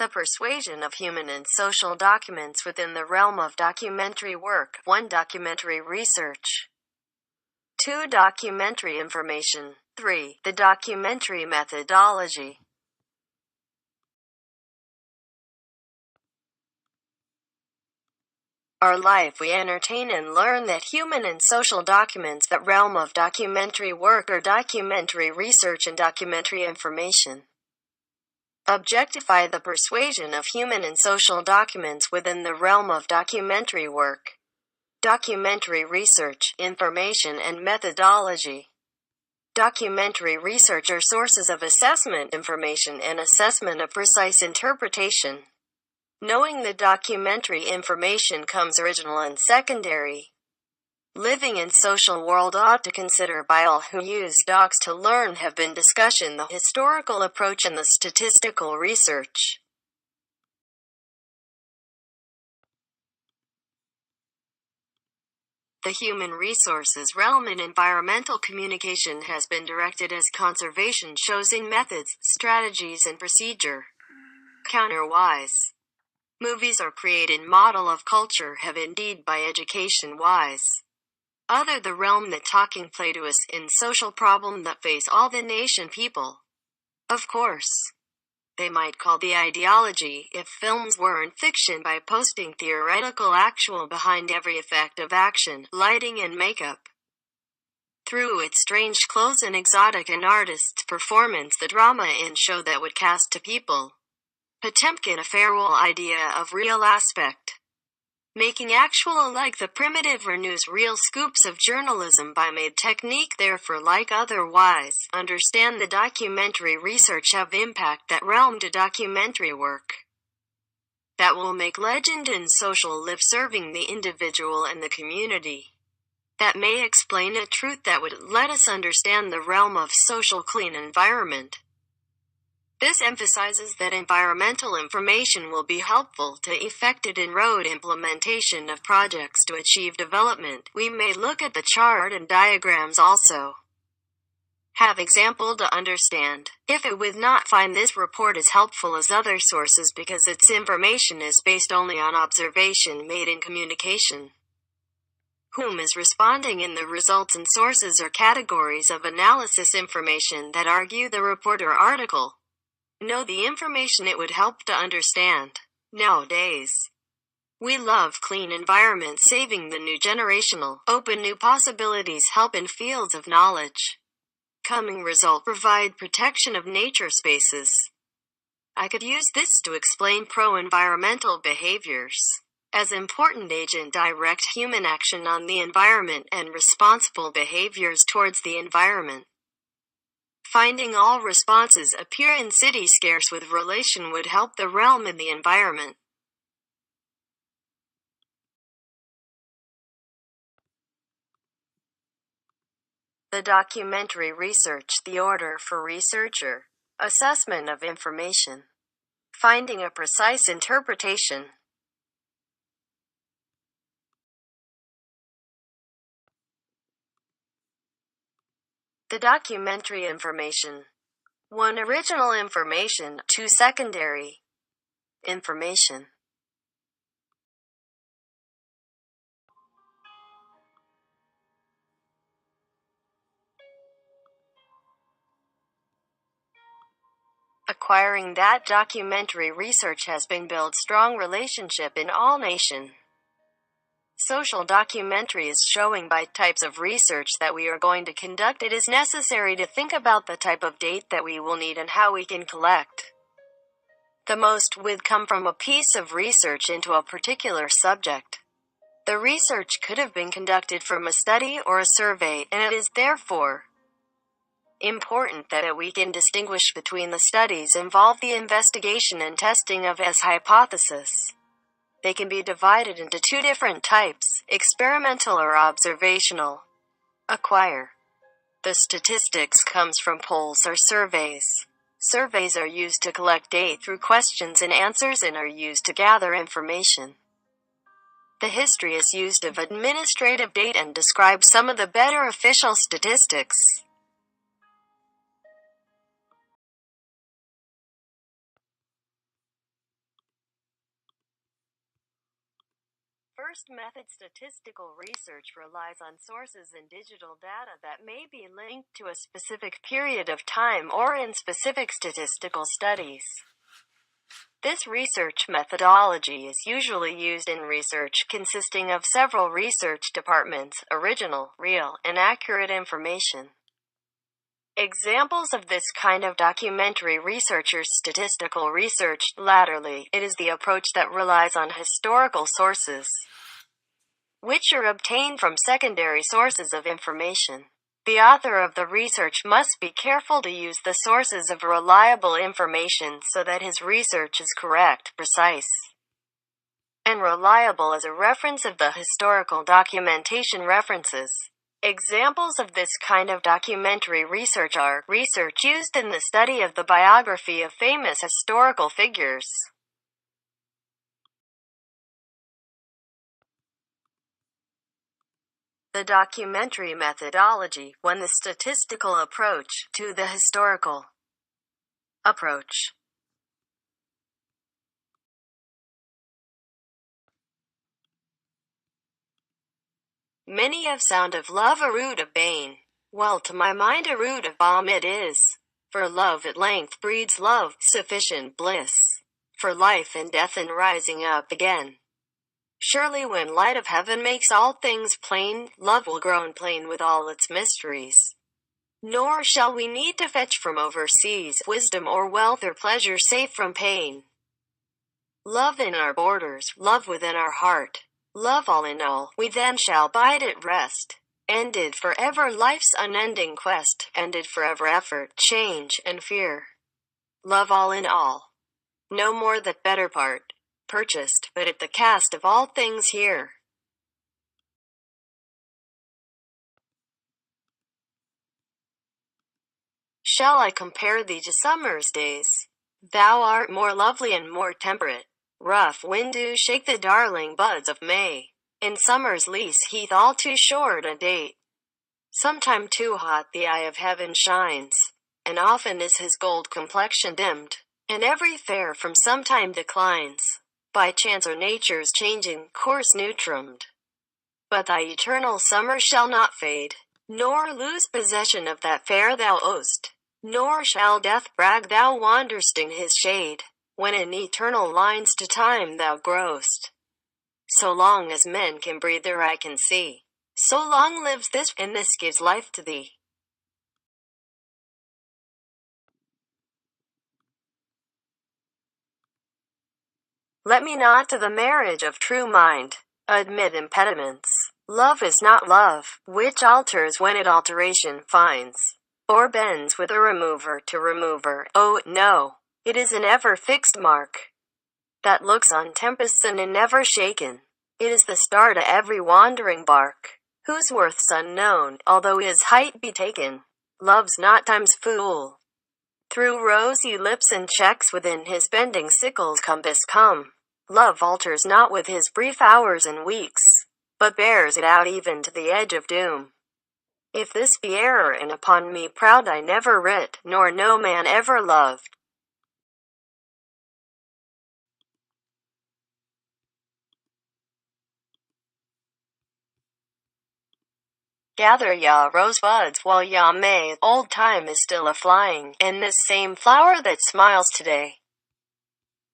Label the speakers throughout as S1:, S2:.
S1: The persuasion of human and social documents within the realm of documentary work. 1. Documentary research. 2. Documentary information. 3. The documentary methodology. Our life we entertain and learn that human and social documents, that realm of documentary work or documentary research and documentary information. Objectify the persuasion of human and social documents within the realm of documentary work, documentary research, information and methodology. Documentary research are sources of assessment information and assessment of precise interpretation. Knowing the documentary information comes original and secondary. Living in social world ought to consider by all who use docs to learn have been discussion the historical approach and the statistical research. The human resources realm in environmental communication has been directed as conservation shows in methods, strategies and procedure. Counterwise, movies are created model of culture have indeed by education wise. Other the realm that talking play to us in social problem that face all the nation people. Of course, they might call the ideology if films weren't fiction by posting theoretical actual behind every effect of action, lighting and makeup. Through its strange clothes and exotic and artist's performance the drama in show that would cast to people. Potemkin a farewell idea of real aspect. Making actual like the primitive or news real scoops of journalism by made technique therefore like otherwise. Understand the documentary research have impact that realm to documentary work. That will make legend and social live serving the individual and the community. That may explain a truth that would let us understand the realm of social clean environment. This emphasizes that environmental information will be helpful to effective in-road implementation of projects to achieve development. We may look at the chart and diagrams also. Have example to understand. If it would not find this report as helpful as other sources because its information is based only on observation made in communication. Whom is responding in the results and sources or categories of analysis information that argue the report or article. Know the information it would help to understand. Nowadays, we love clean environment saving the new generational, open new possibilities help in fields of knowledge. Coming result provide protection of nature spaces. I could use this to explain pro-environmental behaviors. As important agent direct human action on the environment and responsible behaviors towards the environment. Finding all responses appear in city scarce with relation would help the realm in the environment. The documentary research, the order for researcher. Assessment of information. Finding a precise interpretation. The documentary information. 1. Original information. 2. Secondary information. Acquiring that documentary research has been built strong relationship in all nation. Social documentary is showing by types of research that we are going to conduct. It is necessary to think about the type of data that we will need and how we can collect. The most would come from a piece of research into a particular subject. The research could have been conducted from a study or a survey, and it is therefore important that we can distinguish between the studies involve the investigation and testing of as hypothesis. They can be divided into two different types, experimental or observational. Acquire. The statistics comes from polls or surveys. Surveys are used to collect data through questions and answers and are used to gather information. The history is used of administrative data and describes some of the better official statistics. first method, statistical research, relies on sources and digital data that may be linked to a specific period of time or in specific statistical studies. This research methodology is usually used in research consisting of several research departments, original, real, and accurate information. Examples of this kind of documentary research are statistical research. Latterly, it is the approach that relies on historical sources, which are obtained from secondary sources of information. The author of the research must be careful to use the sources of reliable information so that his research is correct, precise, and reliable as a reference of the historical documentation references. Examples of this kind of documentary research are research used in the study of the biography of famous historical figures. The documentary methodology, when the statistical approach to the historical approach. Many have sound of love a root of bane. Well, to my mind a root of balm it is. For love at length breeds love, sufficient bliss. For life and death and rising up again. Surely when light of heaven makes all things plain, love will grow plain with all its mysteries. Nor shall we need to fetch from overseas wisdom or wealth or pleasure safe from pain. Love in our borders, love within our heart. Love all in all, we then shall bide at rest. Ended forever life's unending quest, ended forever effort, change, and fear. Love all in all. No more that better part, purchased, but at the cost of all things here. Shall I compare thee to summer's days? Thou art more lovely and more temperate. Rough wind do shake the darling buds of May. In summer's lease heath all too short a date. Sometime too hot the eye of heaven shines, and often is his gold complexion dimmed, and every fair from some time declines, by chance or nature's changing course new trimmed. But thy eternal summer shall not fade, nor lose possession of that fair thou owest, nor shall death brag thou wanderst in his shade, when in eternal lines to time thou growest. So long as men can breathe their eye can see, so long lives this, and this gives life to thee. Let me not to the marriage of true mind admit impediments. Love is not love, which alters when it alteration finds, or bends with a remover to remover. Oh, no, it is an ever fixed mark, that looks on tempests and is never shaken. It is the star to every wandering bark, whose worth's unknown, although his height be taken. Love's not time's fool. Through rosy lips and checks within his bending sickle's compass come. Love alters not with his brief hours and weeks, but bears it out even to the edge of doom. If this be error, and upon me proud I never writ, nor no man ever loved. Gather ya rosebuds while ya may, old time is still a-flying, and this same flower that smiles today,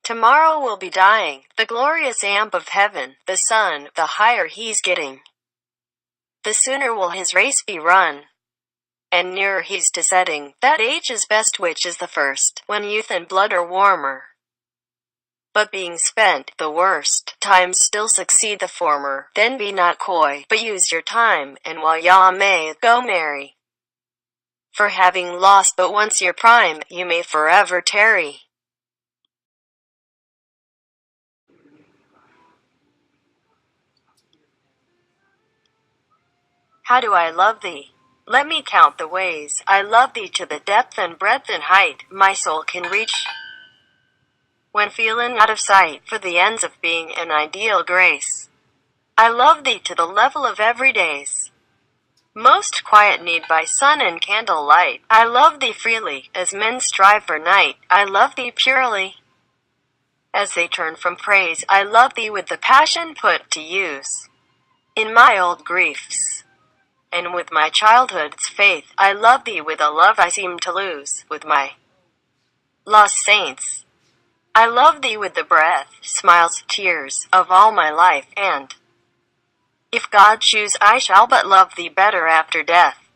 S1: tomorrow will be dying. The glorious amp of heaven, the sun, the higher he's getting, the sooner will his race be run, and nearer he's to setting. That age is best which is the first, when youth and blood are warmer. But being spent, the worst, times still succeed the former. Then be not coy, but use your time, and while ya may, go marry. For having lost but once your prime, you may forever tarry. How do I love thee? Let me count the ways I love thee to the depth and breadth and height my soul can reach, when feeling out of sight for the ends of being an ideal grace. I love thee to the level of everyday's most quiet need by sun and candle light. I love thee freely, as men strive for night. I love thee purely. as they turn from praise. I love thee with the passion put to use in my old griefs, and with my childhood's faith. I love thee with a love I seem to lose with my lost saints. I love thee with the breath, smiles, tears of all my life, and if God choose I shall but love thee better after death.